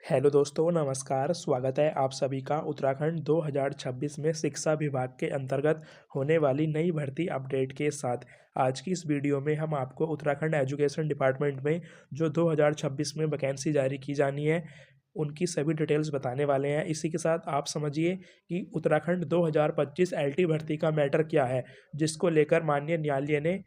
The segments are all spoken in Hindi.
हेलो दोस्तों, नमस्कार। स्वागत है आप सभी का उत्तराखंड 2026 में शिक्षा विभाग के अंतर्गत होने वाली नई भर्ती अपडेट के साथ। आज की इस वीडियो में हम आपको उत्तराखंड एजुकेशन डिपार्टमेंट में जो 2026 में वैकेंसी जारी की जानी है, उनकी सभी डिटेल्स बताने वाले हैं। इसी के साथ आप समझिए कि उत्तराखंड 2025 एलटी भर्ती का मैटर क्या है, जिसको लेकर माननीय न्यायालय ने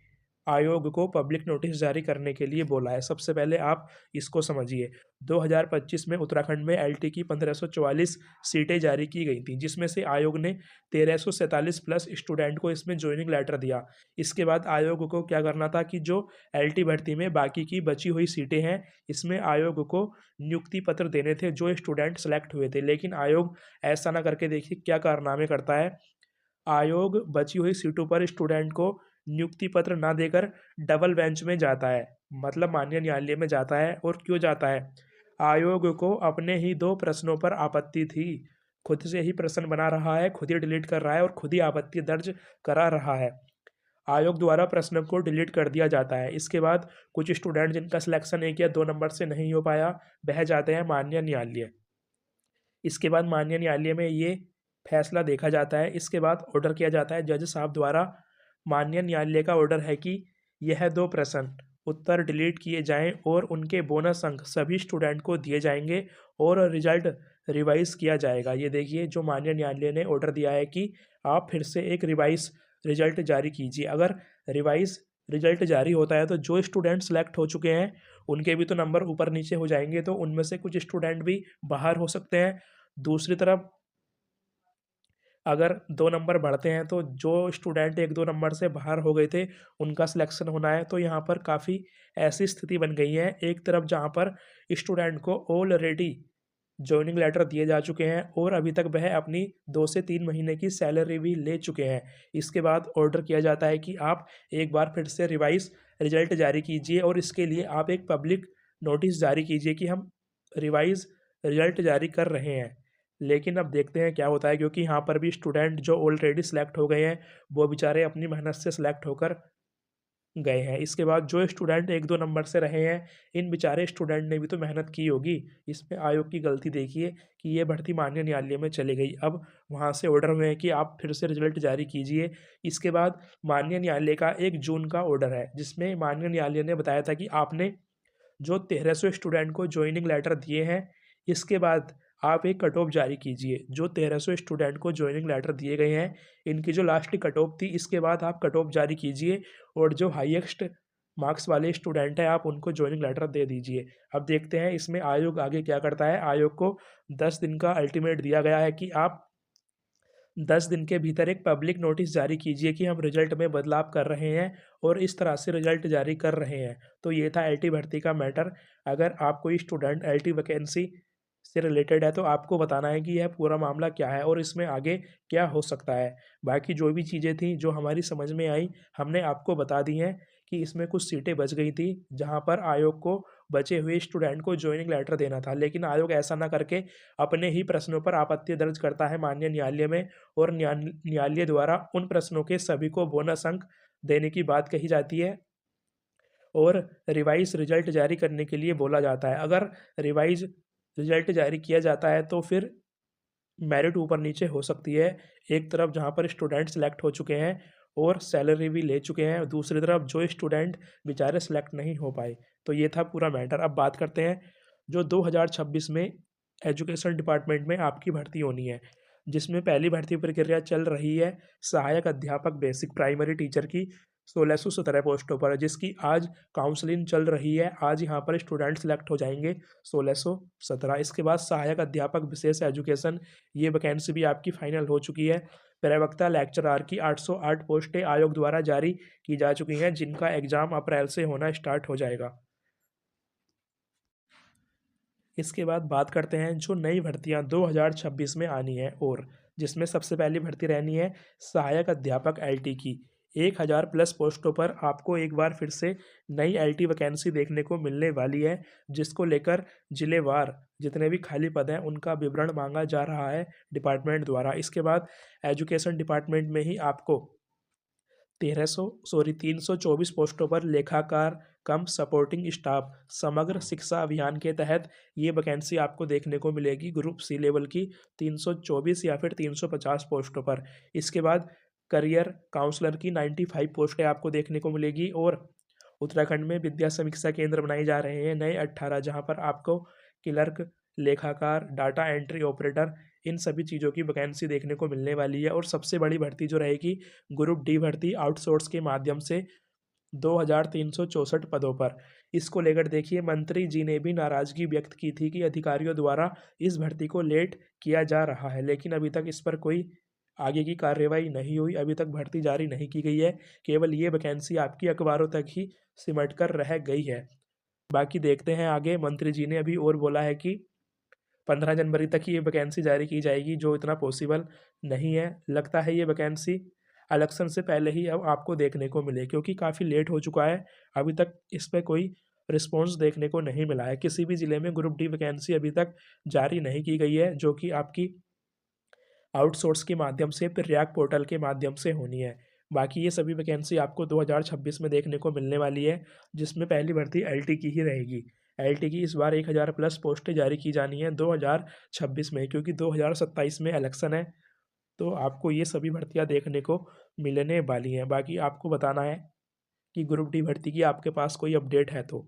आयोग को पब्लिक नोटिस जारी करने के लिए बोला है। सबसे पहले आप इसको समझिए। 2025 में उत्तराखंड में एलटी की 1544 सीटें जारी की गई थी, जिसमें से आयोग ने 1347 प्लस स्टूडेंट को इसमें ज्वाइनिंग लेटर दिया। इसके बाद आयोग को क्या करना था कि जो एलटी भर्ती में बाकी की बची हुई सीटें हैं, इसमें आयोग को नियुक्ति पत्र देने थे जो स्टूडेंट सेलेक्ट हुए थे। लेकिन आयोग ऐसा ना करके देखिए क्या कारनामे करता है। आयोग बची हुई सीटों पर स्टूडेंट को नियुक्ति पत्र ना देकर डबल बेंच में जाता है, मतलब माननीय न्यायालय में जाता है। और क्यों जाता है? आयोग को अपने ही 2 प्रश्नों पर आपत्ति थी। खुद से ही प्रश्न बना रहा है, खुद ही डिलीट कर रहा है और खुद ही आपत्ति दर्ज करा रहा है। आयोग द्वारा प्रश्न को डिलीट कर दिया जाता है। इसके बाद कुछ स्टूडेंट जिनका सिलेक्शन 1 या 2 नंबर से नहीं हो पाया, वह जाते हैं माननीय न्यायालय। इसके बाद माननीय न्यायालय में ये फैसला देखा जाता है। इसके बाद ऑर्डर किया जाता है जज साहब द्वारा। माननीय न्यायालय का ऑर्डर है कि यह 2 प्रश्न उत्तर डिलीट किए जाएं और उनके बोनस अंक सभी स्टूडेंट को दिए जाएंगे और रिजल्ट रिवाइज किया जाएगा। ये देखिए, जो माननीय न्यायालय ने ऑर्डर दिया है कि आप फिर से एक रिवाइज रिजल्ट जारी कीजिए। अगर रिवाइज रिजल्ट जारी होता है तो जो स्टूडेंट सेलेक्ट हो चुके हैं उनके भी तो नंबर ऊपर नीचे हो जाएंगे, तो उनमें से कुछ स्टूडेंट भी बाहर हो सकते हैं। दूसरी तरफ अगर 2 नंबर बढ़ते हैं तो जो स्टूडेंट 1-2 नंबर से बाहर हो गए थे, उनका सिलेक्शन होना है। तो यहाँ पर काफ़ी ऐसी स्थिति बन गई है, एक तरफ जहाँ पर स्टूडेंट को ऑलरेडी जॉइनिंग लेटर दिए जा चुके हैं और अभी तक वह अपनी 2 से 3 महीने की सैलरी भी ले चुके हैं। इसके बाद ऑर्डर किया जाता है कि आप एक बार फिर से रिवाइज़ रिजल्ट जारी कीजिए और इसके लिए आप एक पब्लिक नोटिस जारी कीजिए कि हम रिवाइज़ रिजल्ट जारी कर रहे हैं। लेकिन अब देखते हैं क्या होता है, क्योंकि यहाँ पर भी स्टूडेंट जो ऑलरेडी सेलेक्ट हो गए हैं, वो बेचारे अपनी मेहनत से सेलेक्ट होकर गए हैं। इसके बाद जो स्टूडेंट 1-2 नंबर से रहे हैं, इन बेचारे स्टूडेंट ने भी तो मेहनत की होगी। इसमें आयोग की गलती देखिए कि ये भर्ती माननीय न्यायालय में चली गई। अब वहाँ से ऑर्डर हुए हैं कि आप फिर से रिजल्ट जारी कीजिए। इसके बाद माननीय न्यायालय का 1 जून का ऑर्डर है, जिसमें माननीय न्यायालय ने बताया था कि आपने जो 1300 स्टूडेंट को जॉइनिंग लेटर दिए हैं, इसके बाद आप एक कट ऑफ जारी कीजिए। जो 1300 स्टूडेंट को जॉइनिंग लेटर दिए गए हैं, इनकी जो लास्ट की कट ऑफ थी, इसके बाद आप कट ऑफ जारी कीजिए और जो हाईएस्ट मार्क्स वाले स्टूडेंट हैं, आप उनको जॉइनिंग लेटर दे दीजिए। अब देखते हैं इसमें आयोग आगे क्या करता है। आयोग को 10 दिन का अल्टीमेट दिया गया है कि आप 10 दिन के भीतर एक पब्लिक नोटिस जारी कीजिए कि हम रिजल्ट में बदलाव कर रहे हैं और इस तरह से रिजल्ट जारी कर रहे हैं। तो ये था एलटी भर्ती का मैटर। अगर आप कोई स्टूडेंट एलटी वैकेंसी से रिलेटेड है तो आपको बताना है कि यह पूरा मामला क्या है और इसमें आगे क्या हो सकता है। बाकी जो भी चीज़ें थी जो हमारी समझ में आई, हमने आपको बता दी हैं कि इसमें कुछ सीटें बच गई थी जहाँ पर आयोग को बचे हुए स्टूडेंट को जॉइनिंग लेटर देना था। लेकिन आयोग ऐसा ना करके अपने ही प्रश्नों पर आपत्ति दर्ज करता है माननीय न्यायालय में और न्यायालय द्वारा उन प्रश्नों के सभी को बोनस अंक देने की बात कही जाती है और रिवाइज रिजल्ट जारी करने के लिए बोला जाता है। अगर रिवाइज रिजल्ट जारी किया जाता है तो फिर मेरिट ऊपर नीचे हो सकती है। एक तरफ जहाँ पर स्टूडेंट सेलेक्ट हो चुके हैं और सैलरी भी ले चुके हैं, दूसरी तरफ जो स्टूडेंट बेचारे सेलेक्ट नहीं हो पाए। तो ये था पूरा मैटर। अब बात करते हैं जो 2026 में एजुकेशन डिपार्टमेंट में आपकी भर्ती होनी है, जिसमें पहली भर्ती प्रक्रिया चल रही है सहायक अध्यापक बेसिक प्राइमरी टीचर की 1617 पोस्टों पर, जिसकी आज काउंसलिंग चल रही है। आज यहाँ पर स्टूडेंट सेलेक्ट हो जाएंगे 1617। इसके बाद सहायक अध्यापक विशेष एजुकेशन, ये वैकेंसी भी आपकी फाइनल हो चुकी है। प्रवक्ता लेक्चरार की 808 पोस्टें आयोग द्वारा जारी की जा चुकी हैं, जिनका एग्जाम अप्रैल से होना स्टार्ट हो जाएगा। इसके बाद बात करते हैं जो नई भर्तियां 2026 में आनी है, और जिसमें सबसे पहली भर्ती रहनी है सहायक अध्यापक एलटी की। 1000 प्लस पोस्टों पर आपको एक बार फिर से नई एलटी वैकेंसी देखने को मिलने वाली है, जिसको लेकर जिलेवार जितने भी खाली पद हैं उनका विवरण मांगा जा रहा है डिपार्टमेंट द्वारा। इसके बाद एजुकेशन डिपार्टमेंट में ही आपको 324 पोस्टों पर लेखाकार कम सपोर्टिंग स्टाफ समग्र शिक्षा अभियान के तहत ये वैकेंसी आपको देखने को मिलेगी ग्रुप सी लेवल की 324 या फिर 350 पोस्टों पर। इसके बाद करियर काउंसलर की 95 पोस्टें आपको देखने को मिलेगी और उत्तराखंड में विद्या समीक्षा केंद्र बनाए जा रहे हैं नए 18, जहां पर आपको क्लर्क, लेखाकार, डाटा एंट्री ऑपरेटर, इन सभी चीज़ों की वैकेंसी देखने को मिलने वाली है। और सबसे बड़ी भर्ती जो रहेगी ग्रुप डी भर्ती आउटसोर्स के माध्यम से 2364 पदों पर। इसको लेकर देखिए मंत्री जी ने भी नाराजगी व्यक्त की थी कि अधिकारियों द्वारा इस भर्ती को लेट किया जा रहा है, लेकिन अभी तक इस पर कोई आगे की कार्रवाई नहीं हुई। अभी तक भर्ती जारी नहीं की गई है, केवल ये वैकेंसी आपकी अखबारों तक ही सिमट कर रह गई है। बाकी देखते हैं आगे। मंत्री जी ने अभी और बोला है कि 15 जनवरी तक ही ये वैकेंसी जारी की जाएगी, जो इतना पॉसिबल नहीं है। लगता है ये वैकेंसी इलेक्शन से पहले ही अब आपको देखने को मिले, क्योंकि काफ़ी लेट हो चुका है। अभी तक इस पे कोई रिस्पॉन्स देखने को नहीं मिला है। किसी भी ज़िले में ग्रुप डी वैकेंसी अभी तक जारी नहीं की गई है, जो कि आपकी आउटसोर्स के माध्यम से फिर रैक पोर्टल के माध्यम से होनी है। बाकी ये सभी वैकेंसी आपको 2026 में देखने को मिलने वाली है, जिसमें पहली भर्ती एलटी की ही रहेगी। एलटी की इस बार 1000 प्लस पोस्टें जारी की जानी है 2026 में, क्योंकि 2027 में इलेक्शन है। तो आपको ये सभी भर्तियां देखने को मिलने वाली हैं। बाकी आपको बताना है कि ग्रुप डी भर्ती की आपके पास कोई अपडेट है तो।